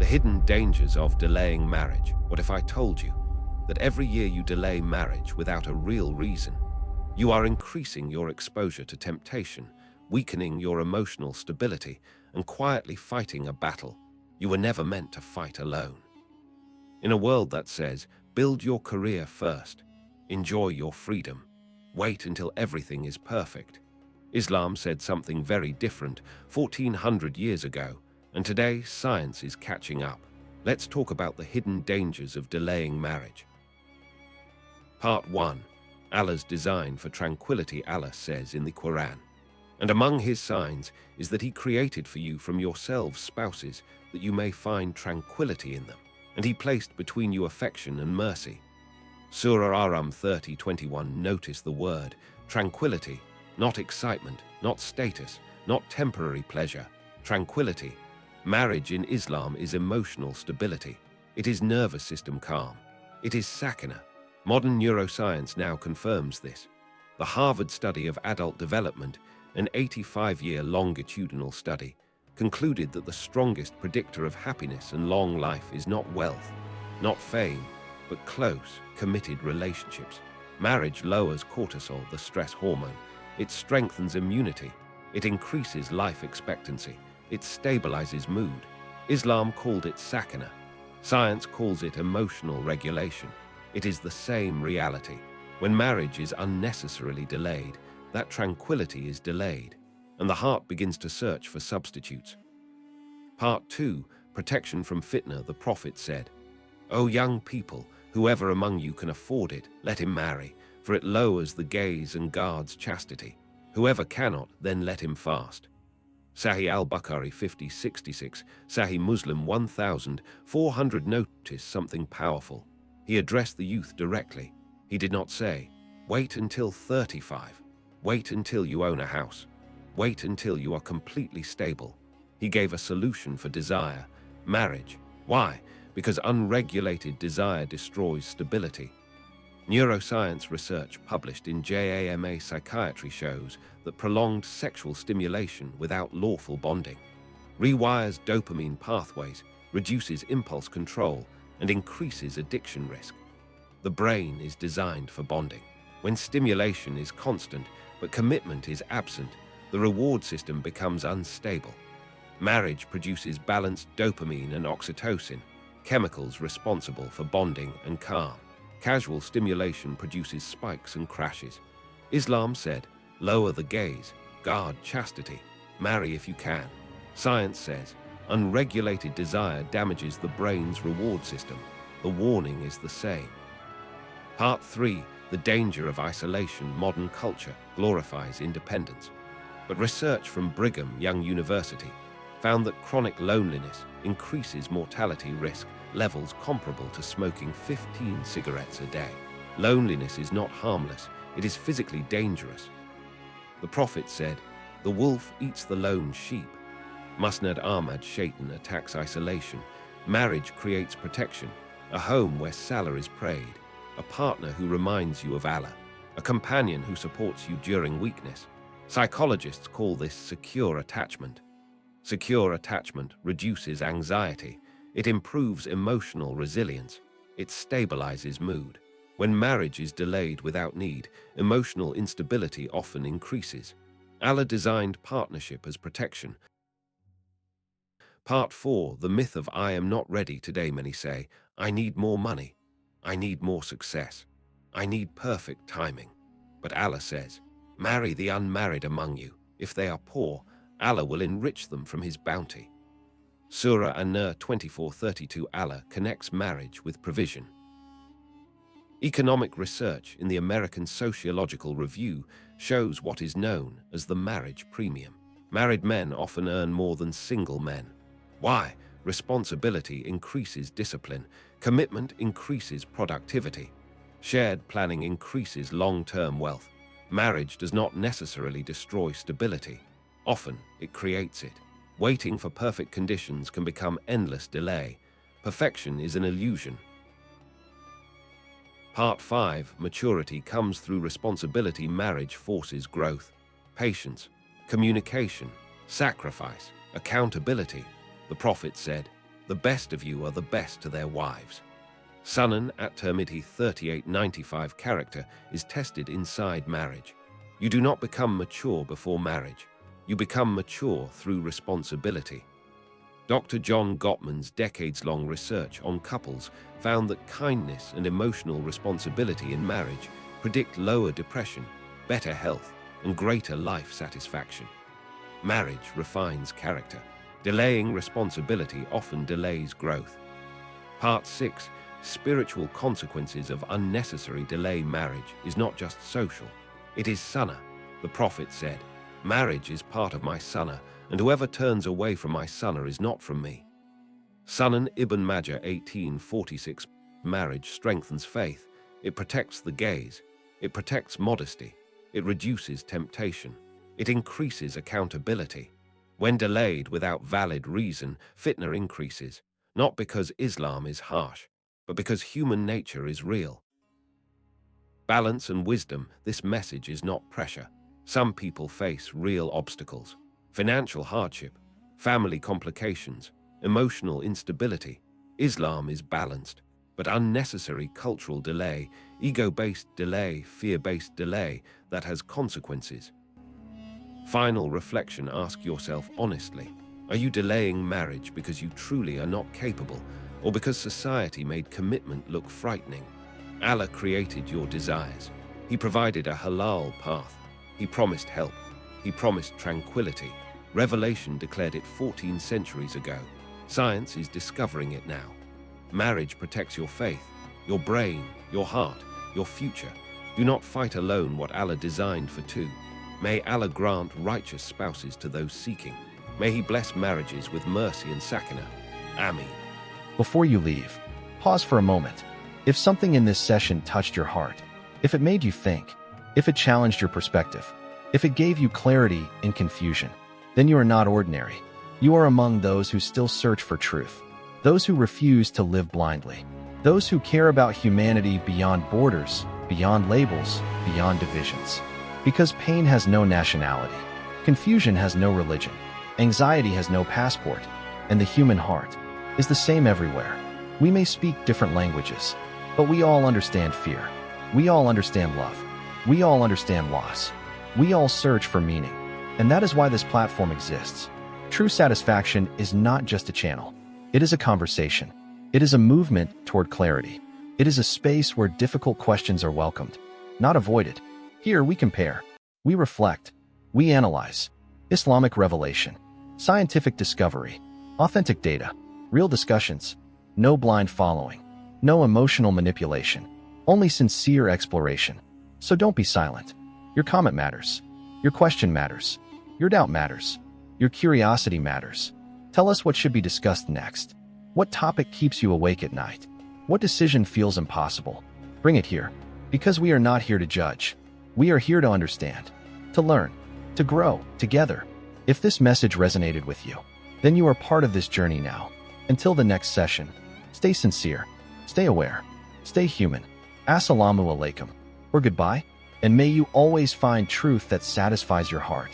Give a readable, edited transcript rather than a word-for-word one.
hidden dangers of delaying marriage. What if I told you that every year you delay marriage without a real reason, you are increasing your exposure to temptation, weakening your emotional stability, and quietly fighting a battle you were never meant to fight alone? In a world that says, build your career first, enjoy your freedom, wait until everything is perfect, Islam said something very different 1400 years ago, and today science is catching up. Let's talk about the hidden dangers of delaying marriage. Part 1. Allah's design for tranquility. Allah says in the Qur'an, "And among his signs is that he created for you from yourselves spouses, that you may find tranquility in them. And he placed between you affection and mercy." Surah Aram 30:21. Notice the word tranquility, not excitement, not status, not temporary pleasure. Tranquility. Marriage in Islam is emotional stability. It is nervous system calm. It is sakinah. Modern neuroscience now confirms this. The Harvard study of adult development, an 85-year longitudinal study, concluded that the strongest predictor of happiness and long life is not wealth, not fame, but close, committed relationships. Marriage lowers cortisol, the stress hormone. It strengthens immunity. It increases life expectancy. It stabilizes mood. Islam called it sakinah. Science calls it emotional regulation. It is the same reality. When marriage is unnecessarily delayed, that tranquility is delayed, and the heart begins to search for substitutes. Part 2. Protection from fitna. The Prophet said, "O young people, whoever among you can afford it, let him marry, for it lowers the gaze and guards chastity. Whoever cannot, then let him fast." Sahih al-Bukhari 5066, Sahih Muslim 1400. Notice something powerful. He addressed the youth directly. He did not say, "Wait until 35. Wait until you own a house. Wait until you are completely stable." He gave a solution for desire, marriage. Why? Because unregulated desire destroys stability. Neuroscience research published in JAMA Psychiatry shows that prolonged sexual stimulation without lawful bonding rewires dopamine pathways, reduces impulse control, and increases addiction risk. The brain is designed for bonding. When stimulation is constant but commitment is absent, the reward system becomes unstable. Marriage produces balanced dopamine and oxytocin, chemicals responsible for bonding and calm. Casual stimulation produces spikes and crashes. Islam said, lower the gaze, guard chastity, marry if you can. Science says, unregulated desire damages the brain's reward system. The warning is the same. Part 3. The danger of isolation. Modern culture glorifies independence. But research from Brigham Young University found that chronic loneliness increases mortality risk levels comparable to smoking 15 cigarettes a day. Loneliness is not harmless, it is physically dangerous. The Prophet said, "The wolf eats the lone sheep." Musnad Ahmad Shaitan attacks isolation. Marriage creates protection, a home where Salah is prayed, a partner who reminds you of Allah, a companion who supports you during weakness. Psychologists call this secure attachment. Secure attachment reduces anxiety. It improves emotional resilience. It stabilizes mood. When marriage is delayed without need, emotional instability often increases. Allah designed partnership as protection. Part 4. The myth of I am not ready. Today many say, I need more money. I need more success. I need perfect timing. But Allah says, marry the unmarried among you. If they are poor, Allah will enrich them from his bounty. Surah An-Nur 24:32. Allah connects marriage with provision. Economic research in the American Sociological Review shows what is known as the marriage premium. Married men often earn more than single men. Why? Responsibility increases discipline. Commitment increases productivity. Shared planning increases long-term wealth. Marriage does not necessarily destroy stability. Often, it creates it. Waiting for perfect conditions can become endless delay. Perfection is an illusion. Part 5. Maturity comes through responsibility. Marriage forces growth, patience, communication, sacrifice, accountability. The Prophet said, The best of you are the best to their wives. Sunan at-Tirmidhi 3895 character is tested inside marriage. You do not become mature before marriage. You become mature through responsibility. Dr. John Gottman's decades-long research on couples found that kindness and emotional responsibility in marriage predict lower depression, better health, and greater life satisfaction. Marriage refines character. Delaying responsibility often delays growth. Part 6. Spiritual consequences of unnecessary delay. Marriage is not just social. It is sunnah. The Prophet said, "Marriage is part of my sunnah, and whoever turns away from my sunnah is not from me." Sunan Ibn Majah 1846. Marriage strengthens faith. It protects the gaze. It protects modesty. It reduces temptation. It increases accountability. When delayed without valid reason, fitna increases, not because Islam is harsh, but because human nature is real. Balance and wisdom. This message is not pressure. Some people face real obstacles: financial hardship, family complications, emotional instability. Islam is balanced, but unnecessary cultural delay, ego-based delay, fear-based delay, that has consequences. Final reflection. Ask yourself honestly, are you delaying marriage because you truly are not capable, or because society made commitment look frightening? Allah created your desires. He provided a halal path. He promised help. He promised tranquility. Revelation declared it 14 centuries ago. Science is discovering it now. Marriage protects your faith, your brain, your heart, your future. Do not fight alone what Allah designed for two. May Allah grant righteous spouses to those seeking. May He bless marriages with mercy and sakinah. Ameen. Before you leave, pause for a moment. If something in this session touched your heart, if it made you think, if it challenged your perspective, if it gave you clarity in confusion, then you are not ordinary. You are among those who still search for truth, those who refuse to live blindly, those who care about humanity beyond borders, beyond labels, beyond divisions. Because pain has no nationality, confusion has no religion, anxiety has no passport, and the human heart is the same everywhere. We may speak different languages, but we all understand fear. We all understand love. We all understand loss. We all search for meaning. And that is why this platform exists. True satisfaction is not just a channel. It is a conversation. It is a movement toward clarity. It is a space where difficult questions are welcomed, not avoided. Here we compare. We reflect. We analyze. Islamic revelation, scientific discovery, authentic data, real discussions. No blind following. No emotional manipulation. Only sincere exploration. So don't be silent. Your comment matters. Your question matters. Your doubt matters. Your curiosity matters. Tell us what should be discussed next. What topic keeps you awake at night? What decision feels impossible? Bring it here. Because we are not here to judge. We are here to understand, to learn, to grow together. If this message resonated with you, then you are part of this journey now. Until the next session, stay sincere, stay aware, stay human. Assalamu alaikum, or goodbye, and may you always find truth that satisfies your heart.